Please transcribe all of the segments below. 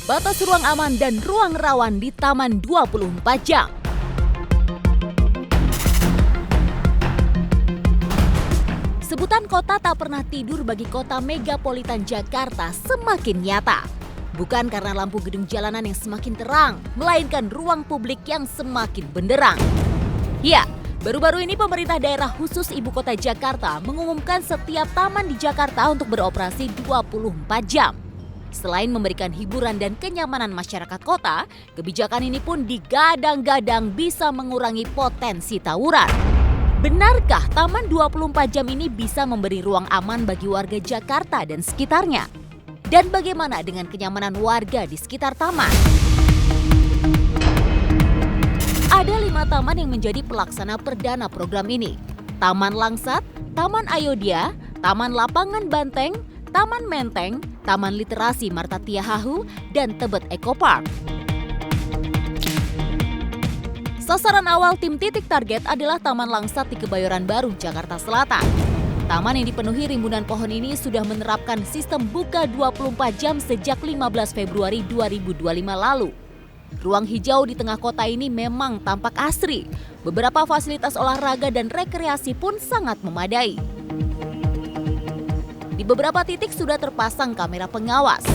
batas ruang aman dan ruang rawan di Taman 24 jam. Sebutan kota tak pernah tidur bagi kota megapolitan Jakarta semakin nyata. Bukan karena lampu gedung jalanan yang semakin terang, melainkan ruang publik yang semakin benderang. Ya, baru-baru ini pemerintah daerah khusus Ibu Kota Jakarta mengumumkan setiap taman di Jakarta untuk beroperasi 24 jam. Selain memberikan hiburan dan kenyamanan masyarakat kota, kebijakan ini pun digadang-gadang bisa mengurangi potensi tawuran. Benarkah Taman 24 jam ini bisa memberi ruang aman bagi warga Jakarta dan sekitarnya? Dan bagaimana dengan kenyamanan warga di sekitar taman? Ada 5 taman yang menjadi pelaksana perdana program ini. Taman Langsat, Taman Ayodhya, Taman Lapangan Banteng, Taman Menteng, Taman Literasi Marta Tiahahu, dan Tebet Eco Park. Sasaran awal tim Titik Target adalah Taman Langsat di Kebayoran Baru, Jakarta Selatan. Taman yang dipenuhi rimbunan pohon ini sudah menerapkan sistem buka 24 jam sejak 15 Februari 2025 lalu. Ruang hijau di tengah kota ini memang tampak asri. Beberapa fasilitas olahraga dan rekreasi pun sangat memadai. Di beberapa titik sudah terpasang kamera pengawas.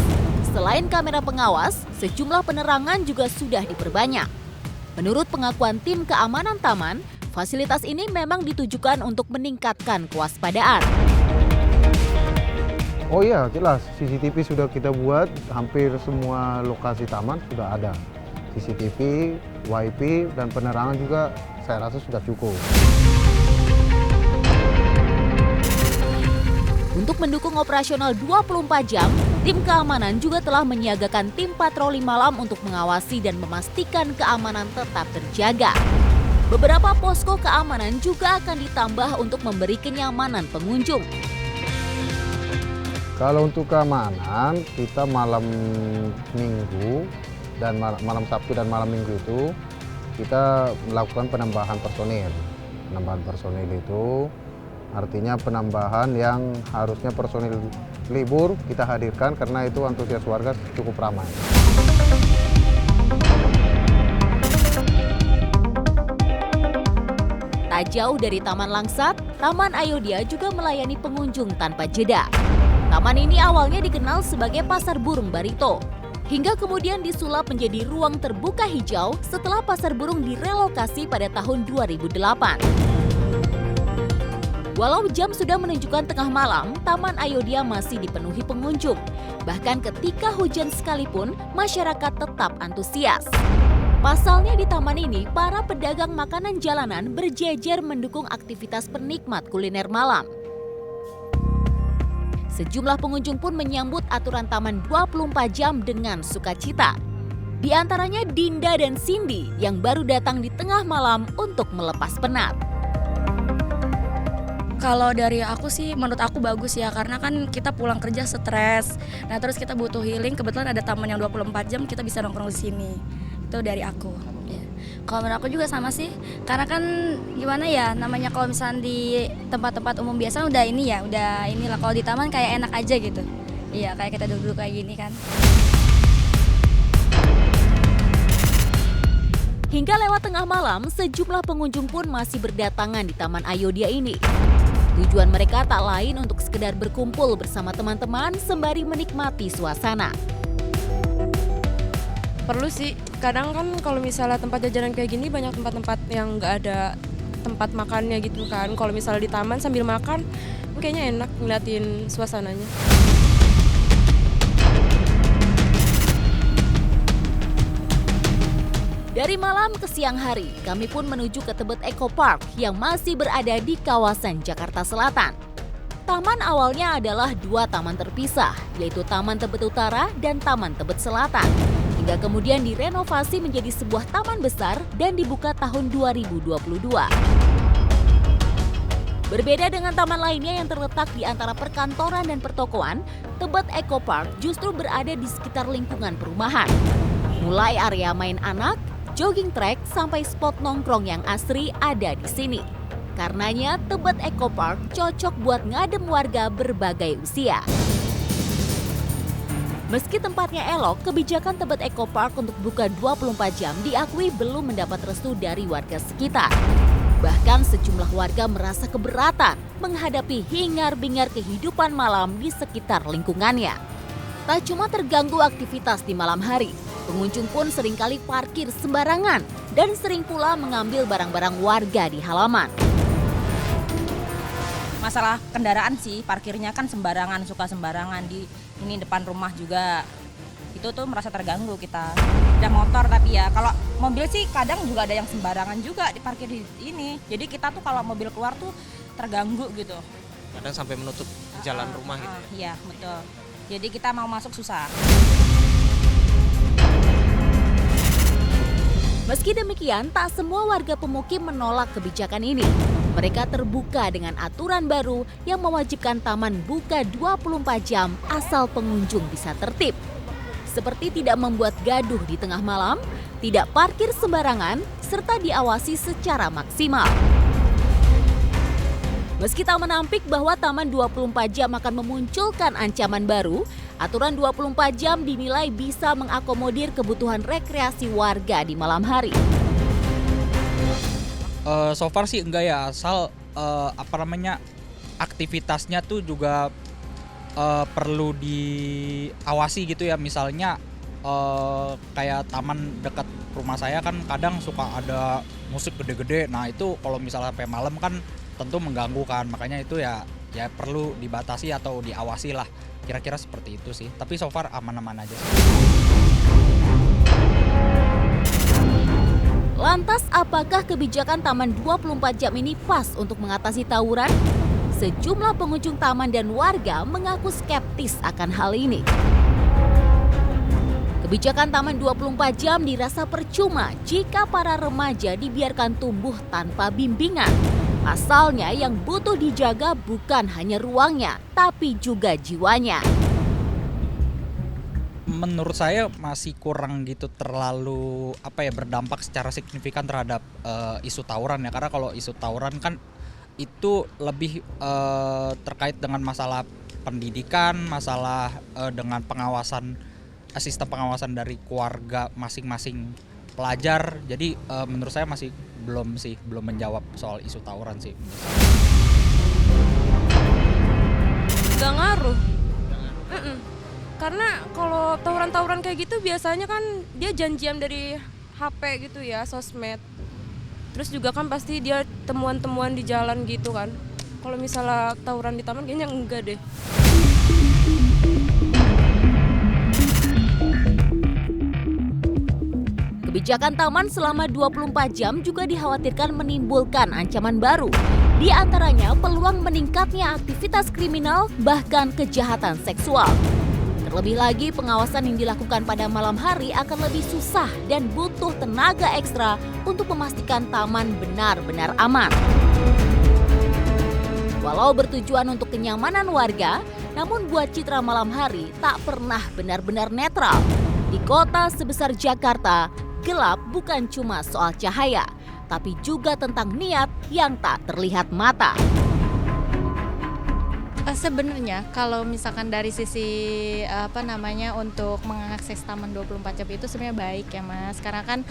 Selain kamera pengawas, sejumlah penerangan juga sudah diperbanyak. Menurut pengakuan tim keamanan taman, fasilitas ini memang ditujukan untuk meningkatkan kewaspadaan. Oh iya, jelas. CCTV sudah kita buat, hampir semua lokasi taman sudah ada. CCTV, WiFi, dan penerangan juga saya rasa sudah cukup. Untuk mendukung operasional 24 jam, tim keamanan juga telah menyiagakan tim patroli malam untuk mengawasi dan memastikan keamanan tetap terjaga. Beberapa posko keamanan juga akan ditambah untuk memberi kenyamanan pengunjung. Kalau untuk keamanan, kita malam Minggu dan malam Sabtu dan malam Minggu itu kita melakukan penambahan personil. Penambahan personil itu artinya penambahan yang harusnya personil libur kita hadirkan karena itu antusias warga cukup ramai. Tak jauh dari Taman Langsat, Taman Ayodhya juga melayani pengunjung tanpa jeda. Taman ini awalnya dikenal sebagai Pasar Burung Barito, hingga kemudian disulap menjadi ruang terbuka hijau setelah pasar burung direlokasi pada tahun 2008. Walau jam sudah menunjukkan tengah malam, Taman Ayodhya masih dipenuhi pengunjung. Bahkan ketika hujan sekalipun, masyarakat tetap antusias. Pasalnya di taman ini, para pedagang makanan jalanan berjejer mendukung aktivitas penikmat kuliner malam. Sejumlah pengunjung pun menyambut aturan taman 24 jam dengan sukacita. Di antaranya Dinda dan Cindy yang baru datang di tengah malam untuk melepas penat. Kalau dari aku sih, menurut aku bagus ya, karena kan kita pulang kerja stres. Nah terus kita butuh healing, kebetulan ada taman yang 24 jam, kita bisa nongkrong di sini. Itu dari aku. Ya. Kalau menurut aku juga sama sih, karena kan gimana ya, namanya kalau misalnya di tempat-tempat umum biasa udah inilah. Kalau di taman kayak enak aja gitu. Iya, kayak kita duduk kayak gini kan. Hingga lewat tengah malam, sejumlah pengunjung pun masih berdatangan di Taman Ayodhya ini. Tujuan mereka tak lain untuk sekedar berkumpul bersama teman-teman sembari menikmati suasana. Perlu sih, kadang kan kalau misalnya tempat jajanan kayak gini banyak tempat-tempat yang nggak ada tempat makannya gitu kan. Kalau misalnya di taman sambil makan, kayaknya enak ngeliatin suasananya. Dari malam ke siang hari, kami pun menuju ke Tebet Eco Park yang masih berada di kawasan Jakarta Selatan. Taman awalnya adalah 2 taman terpisah, yaitu Taman Tebet Utara dan Taman Tebet Selatan. Hingga kemudian direnovasi menjadi sebuah taman besar dan dibuka tahun 2022. Berbeda dengan taman lainnya yang terletak di antara perkantoran dan pertokoan, Tebet Eco Park justru berada di sekitar lingkungan perumahan. Mulai area main anak, jogging track, sampai spot nongkrong yang asri ada di sini. Karenanya, Tebet Eco Park cocok buat ngadem warga berbagai usia. Meski tempatnya elok, kebijakan Tebet Eco Park untuk buka 24 jam diakui belum mendapat restu dari warga sekitar. Bahkan sejumlah warga merasa keberatan menghadapi hingar-bingar kehidupan malam di sekitar lingkungannya. Tak cuma terganggu aktivitas di malam hari, pengunjung pun seringkali parkir sembarangan dan sering pula mengambil barang-barang warga di halaman. Masalah kendaraan sih, parkirnya kan sembarangan, suka sembarangan di ini depan rumah juga. Itu tuh merasa terganggu kita. Ada motor tapi ya, kalau mobil sih kadang juga ada yang sembarangan juga diparkir di ini. Jadi kita tuh kalau mobil keluar tuh terganggu gitu. Kadang sampai menutup jalan rumah gitu ya. Iya, betul. Jadi kita mau masuk susah. Meski demikian, tak semua warga pemukim menolak kebijakan ini. Mereka terbuka dengan aturan baru yang mewajibkan taman buka 24 jam asal pengunjung bisa tertib. Seperti tidak membuat gaduh di tengah malam, tidak parkir sembarangan, serta diawasi secara maksimal. Meski tak menampik bahwa taman 24 jam akan memunculkan ancaman baru, aturan 24 jam dinilai bisa mengakomodir kebutuhan rekreasi warga di malam hari. So far sih enggak ya, asal aktivitasnya tuh juga perlu diawasi gitu ya. Misalnya kayak taman dekat rumah saya kan kadang suka ada musik gede-gede. Nah itu kalau misalnya sampai malam kan tentu mengganggu kan. Makanya itu ya perlu dibatasi atau diawasi lah. Kira-kira seperti itu sih. Tapi so far aman-aman aja sih. Lantas apakah kebijakan taman 24 jam ini pas untuk mengatasi tawuran? Sejumlah pengunjung taman dan warga mengaku skeptis akan hal ini. Kebijakan taman 24 jam dirasa percuma jika para remaja dibiarkan tumbuh tanpa bimbingan. Pasalnya yang butuh dijaga bukan hanya ruangnya, tapi juga jiwanya. Menurut saya masih kurang gitu terlalu berdampak secara signifikan terhadap isu tawuran ya. Karena kalau isu tawuran kan itu lebih terkait dengan masalah pendidikan, masalah dengan pengawasan, sistem pengawasan dari keluarga masing-masing pelajar. Jadi menurut saya masih belum menjawab soal isu tawuran sih. Gak ngaruh. Karena kalau tawuran-tawuran kayak gitu biasanya kan dia janjian dari HP gitu ya, sosmed. Terus juga kan pasti dia temuan-temuan di jalan gitu kan. Kalau misalnya tawuran di taman kayaknya enggak deh. Kebijakan taman selama 24 jam juga dikhawatirkan menimbulkan ancaman baru. Di antaranya peluang meningkatnya aktivitas kriminal bahkan kejahatan seksual. Terlebih lagi pengawasan yang dilakukan pada malam hari akan lebih susah dan butuh tenaga ekstra untuk memastikan taman benar-benar aman. Walau bertujuan untuk kenyamanan warga, namun buat citra malam hari tak pernah benar-benar netral. Di kota sebesar Jakarta, gelap bukan cuma soal cahaya, tapi juga tentang niat yang tak terlihat mata. Sebenarnya kalau misalkan dari sisi untuk mengakses taman 24 jam itu sebenarnya baik ya Mas. Karena kan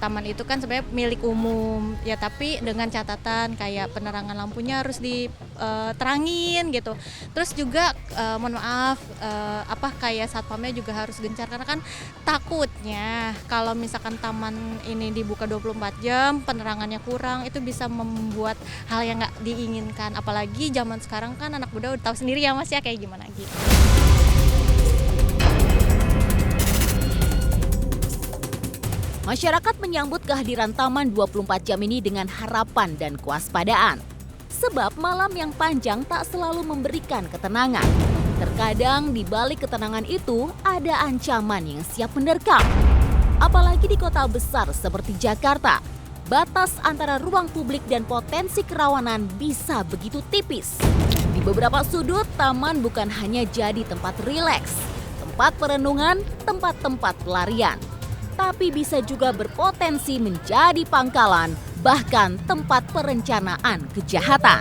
taman itu kan sebenarnya milik umum ya, tapi dengan catatan kayak penerangan lampunya harus diterangin gitu. Terus juga mohon maaf kayak satpamnya juga harus gencar, karena kan takutnya kalau misalkan taman ini dibuka 24 jam penerangannya kurang, itu bisa membuat hal yang nggak diinginkan. Apalagi zaman sekarang kan anak muda udah tahu sendiri ya Mas ya kayak gimana gitu. Masyarakat menyambut kehadiran Taman 24 jam ini dengan harapan dan kewaspadaan. Sebab malam yang panjang tak selalu memberikan ketenangan. Terkadang di balik ketenangan itu ada ancaman yang siap menerkam. Apalagi di kota besar seperti Jakarta, batas antara ruang publik dan potensi kerawanan bisa begitu tipis. Di beberapa sudut, taman bukan hanya jadi tempat rileks, tempat perenungan, tempat-tempat pelarian, tapi bisa juga berpotensi menjadi pangkalan, bahkan tempat perencanaan kejahatan.